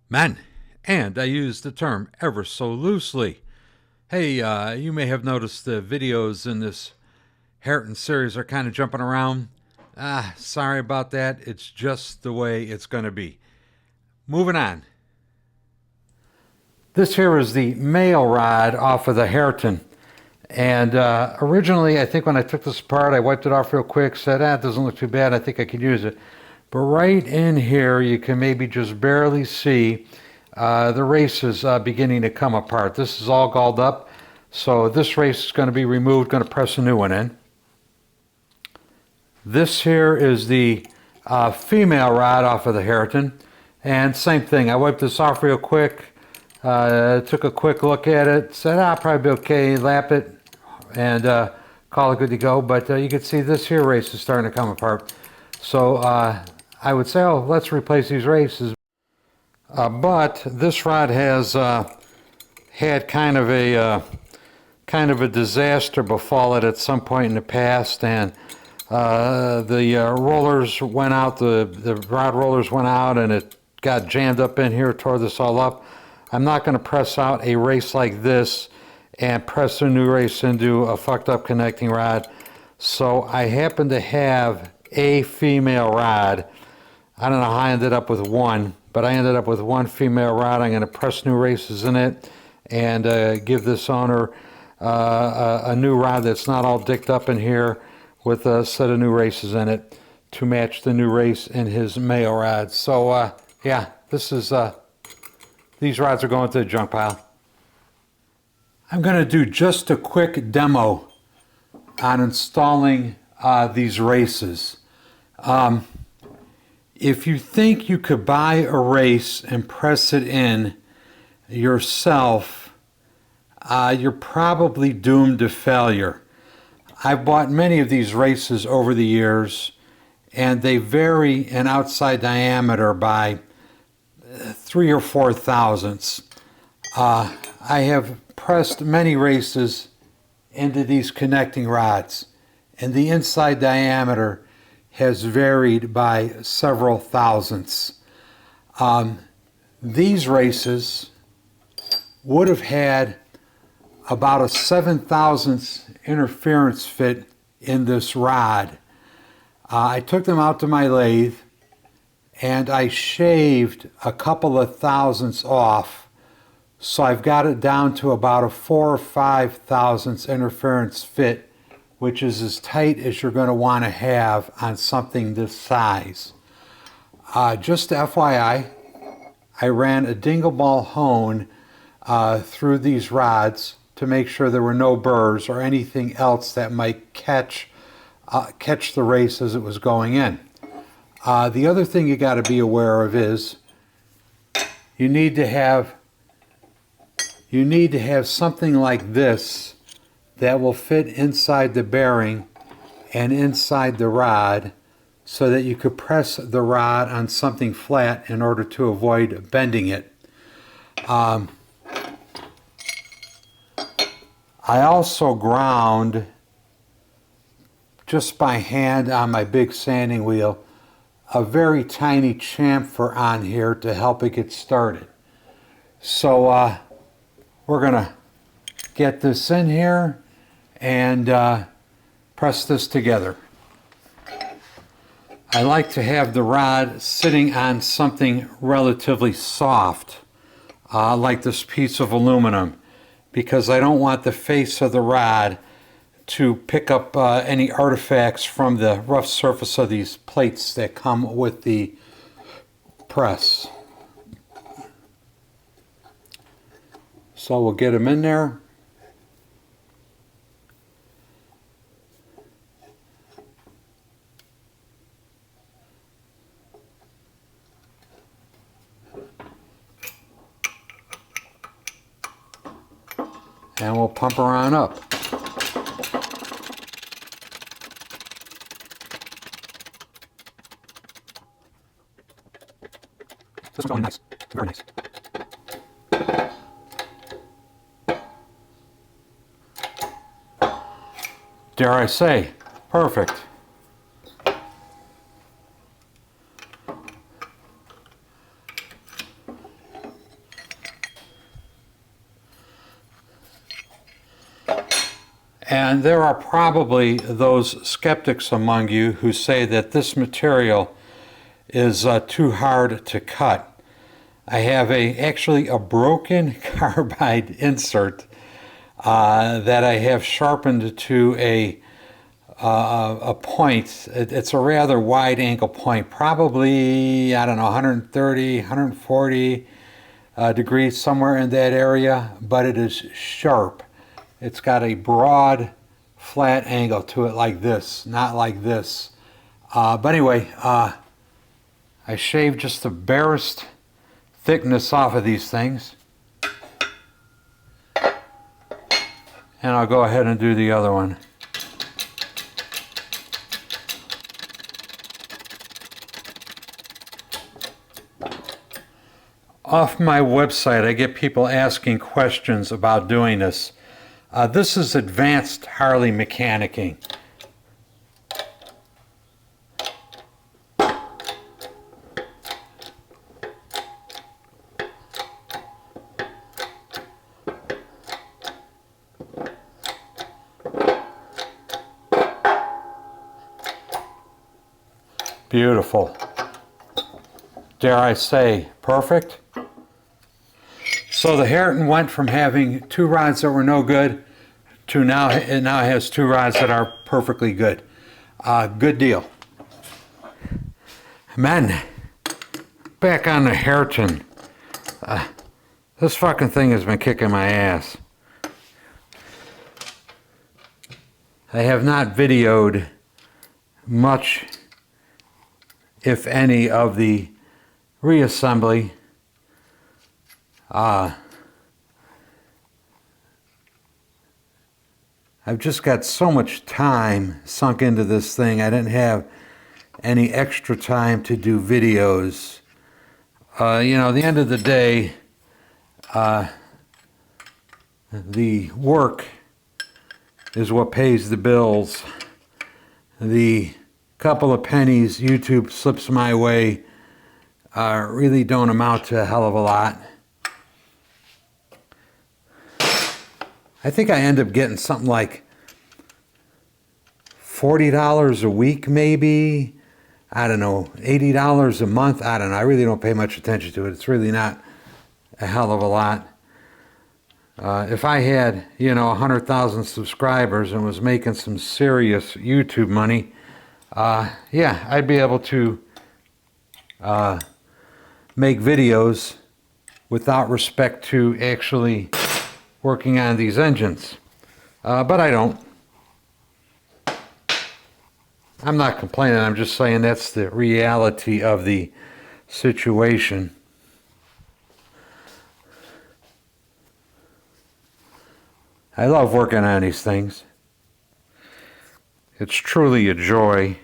Men, and I use the term ever so loosely. Hey, you may have noticed the videos in this Harton series are kind of jumping around. Sorry about that. It's just the way it's going to be. Moving on. This here is the male rod off of the Harton. And originally, I think when I took this apart, I wiped it off real quick, said, it doesn't look too bad, I think I could use it. But right in here, you can maybe just barely see the races beginning to come apart. This is all galled up, so this race is going to be removed, going to press a new one in. This here is the female rod off of the Harton, and same thing. I wiped this off real quick, took a quick look at it, said I'll probably be okay, lap it, and call it good to go. But you can see this here race is starting to come apart. So I would say, let's replace these races. But this rod has had kind of a disaster befall it at some point in the past, and the rollers went out, the rod rollers went out, and it got jammed up in here, tore this all up. I'm not going to press out a race like this and press a new race into a fucked up connecting rod. So I happen to have a female rod. I don't know how I ended up with one, but I ended up with one female rod. I'm going to press new races in it and give this owner a new rod that's not all dicked up in here with a set of new races in it to match the new race in his male rod. So yeah, this is these rods are going to the junk pile. I'm going to do just a quick demo on installing these races. If you think you could buy a race and press it in yourself, you're probably doomed to failure. I've bought many of these races over the years, and they vary in outside diameter by 3 or 4 thousandths. I have pressed many races into these connecting rods, and the inside diameter has varied by several thousandths. These races would have had about a 7 thousandths interference fit in this rod. I took them out to my lathe and I shaved a couple of thousandths off, so I've got it down to about a 4 or 5 thousandths interference fit, which is as tight as you're going to want to have on something this size. Just FYI, I ran a dingle ball hone through these rods to make sure there were no burrs or anything else that might catch the race as it was going in. The other thing you got to be aware of is you need to have something like this that will fit inside the bearing and inside the rod so that you could press the rod on something flat in order to avoid bending it. I also ground just by hand on my big sanding wheel a very tiny chamfer on here to help it get started. So we're going to get this in here and press this together. I like to have the rod sitting on something relatively soft, like this piece of aluminum, because I don't want the face of the rod to pick up any artifacts from the rough surface of these plates that come with the press. So we'll get them in there. And we'll pump her on up. This one's really nice. Very nice. Dare I say, perfect. And there are probably those skeptics among you who say that this material is too hard to cut. I have actually a broken carbide insert that I have sharpened to a point. It's a rather wide angle point, probably, I don't know, 130, 140 degrees, somewhere in that area, but it is sharp. It's got a broad, flat angle to it like this, not like this. But anyway, I shaved just the barest thickness off of these things. And I'll go ahead and do the other one. Off my website, I get people asking questions about doing this. This is advanced Harley mechanicking. Beautiful. Dare I say, perfect? So the Harton went from having two rods that were no good to now it now has two rods that are perfectly good. Good deal. Man, back on the Harton. This fucking thing has been kicking my ass. I have not videoed much, if any, of the reassembly. I've just got so much time sunk into this thing. I didn't have any extra time to do videos. You know, at the end of the day, the work is what pays the bills. The couple of pennies YouTube slips my way really don't amount to a hell of a lot. I think I end up getting something like $40 a week, maybe. I don't know, $80 a month. I don't know. I really don't pay much attention to it. It's really not a hell of a lot. If I had, you know, 100,000 subscribers and was making some serious YouTube money, yeah, I'd be able to make videos without respect to actually working on these engines. But I don't. I'm not complaining, I'm just saying that's the reality of the situation. I love working on these things. It's truly a joy.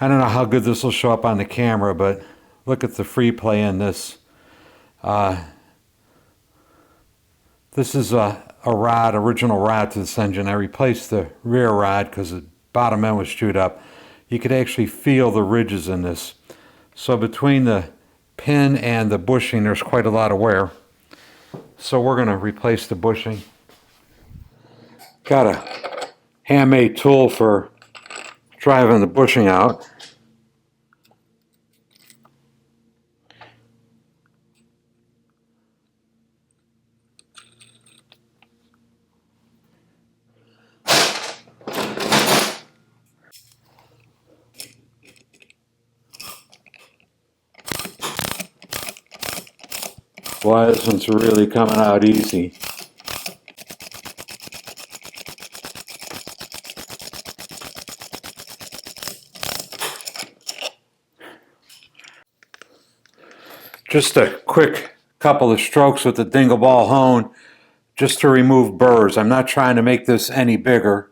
I don't know how good this will show up on the camera, but look at the free play in this. This is a rod, original rod to this engine. I replaced the rear rod because the bottom end was chewed up. You could actually feel the ridges in this. So between the pin and the bushing, there's quite a lot of wear. So we're going to replace the bushing. Got a handmade tool for driving the bushing out. Boy, this one's really coming out easy. Just a quick couple of strokes with the dingle ball hone just to remove burrs. I'm not trying to make this any bigger.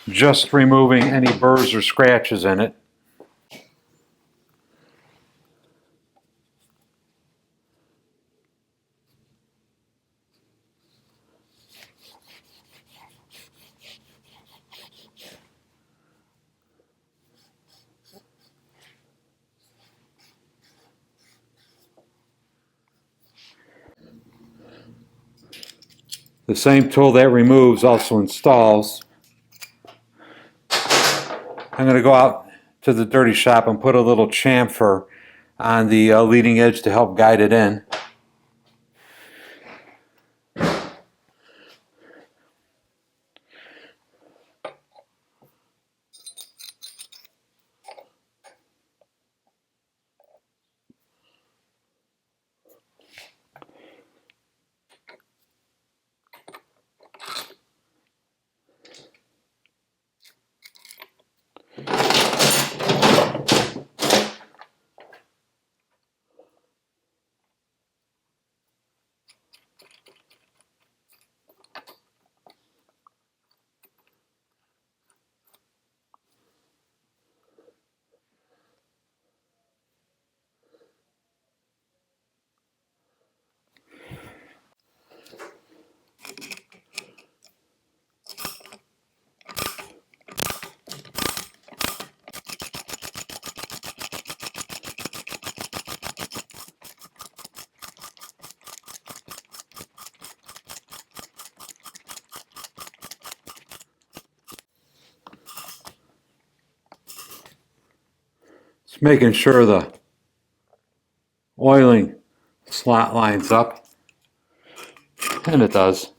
Just removing any burrs or scratches in it. The same tool that removes also installs. I'm going to go out to the dirty shop and put a little chamfer on the leading edge to help guide it in. Just making sure the oiling slot lines up, and it does.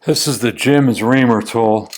This is the Jim's reamer tool.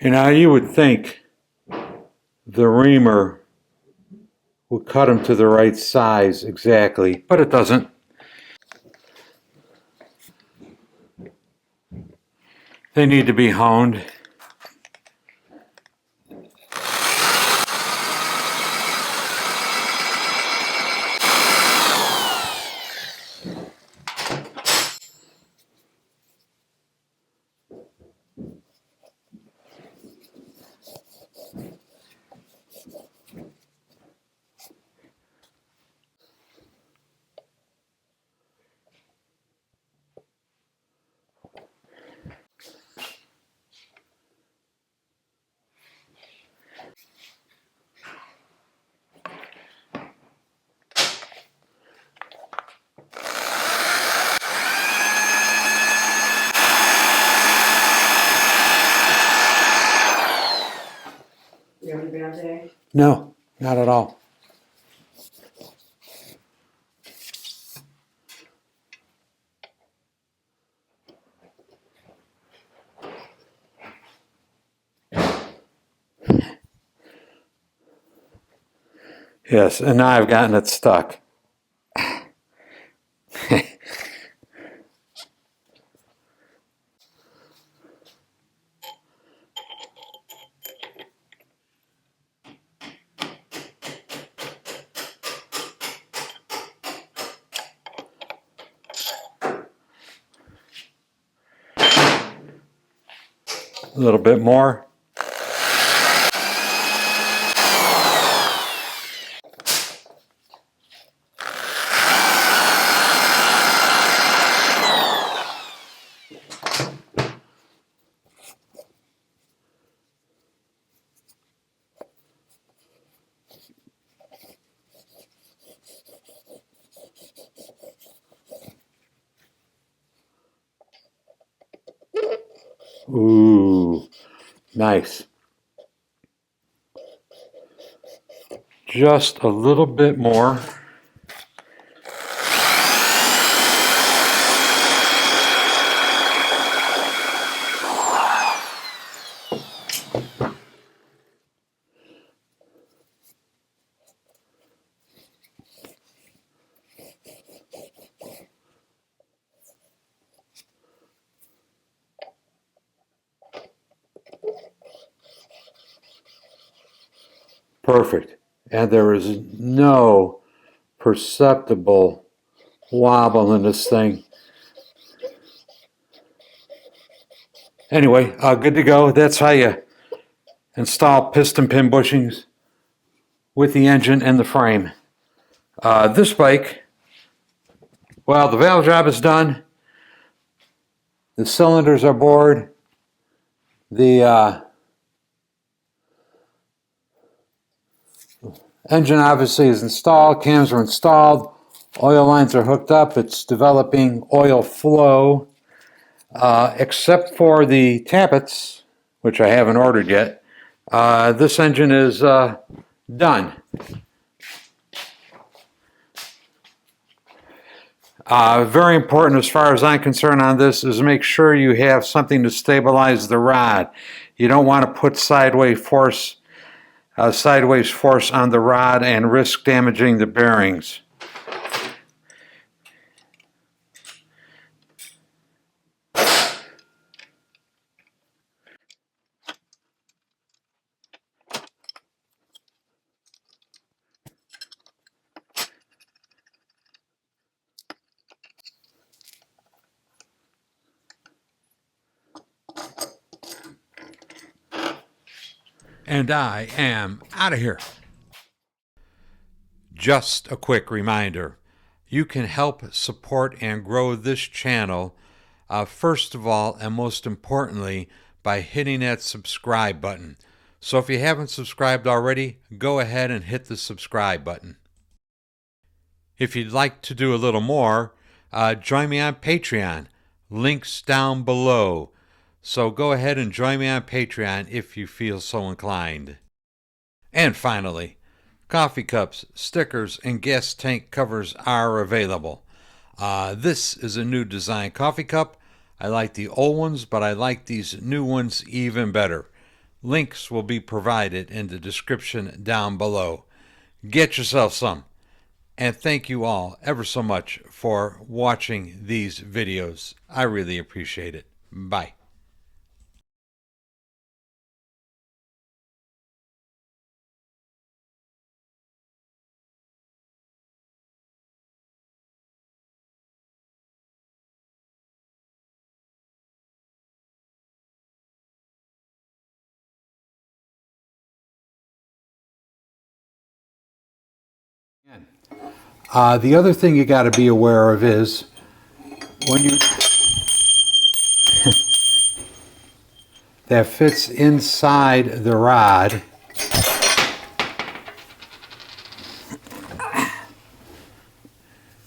You know, you would think the reamer would cut them to the right size exactly, but it doesn't. They need to be honed. You haven't been out today? No, not at all. Yes, and now I've gotten it stuck. A little bit more. Ooh, nice. Just a little bit more. Perfect. And there is no perceptible wobble in this thing. Anyway, good to go. That's how you install piston pin bushings with the engine and the frame. This bike, well, the valve job is done. The cylinders are bored. The engine obviously is installed. Cams are installed. Oil lines are hooked up. It's developing oil flow. Except for the tappets, which I haven't ordered yet, this engine is done. Very important as far as I'm concerned on this is make sure you have something to stabilize the rod. You don't want to put sideways force on the rod and risk damaging the bearings. And I am out of here. Just a quick reminder, you can help support and grow this channel, first of all and most importantly, by hitting that subscribe button. So if you haven't subscribed already, go ahead and hit the subscribe button. If you'd like to do a little more, join me on Patreon. Links down below. So go ahead and join me on Patreon if you feel so inclined. And finally, coffee cups, stickers, and gas tank covers are available. This is a new design coffee cup. I like the old ones, but I like these new ones even better. Links will be provided in the description down below. Get yourself some. And thank you all ever so much for watching these videos. I really appreciate it. Bye. The other thing you got to be aware of is when you that fits inside the rod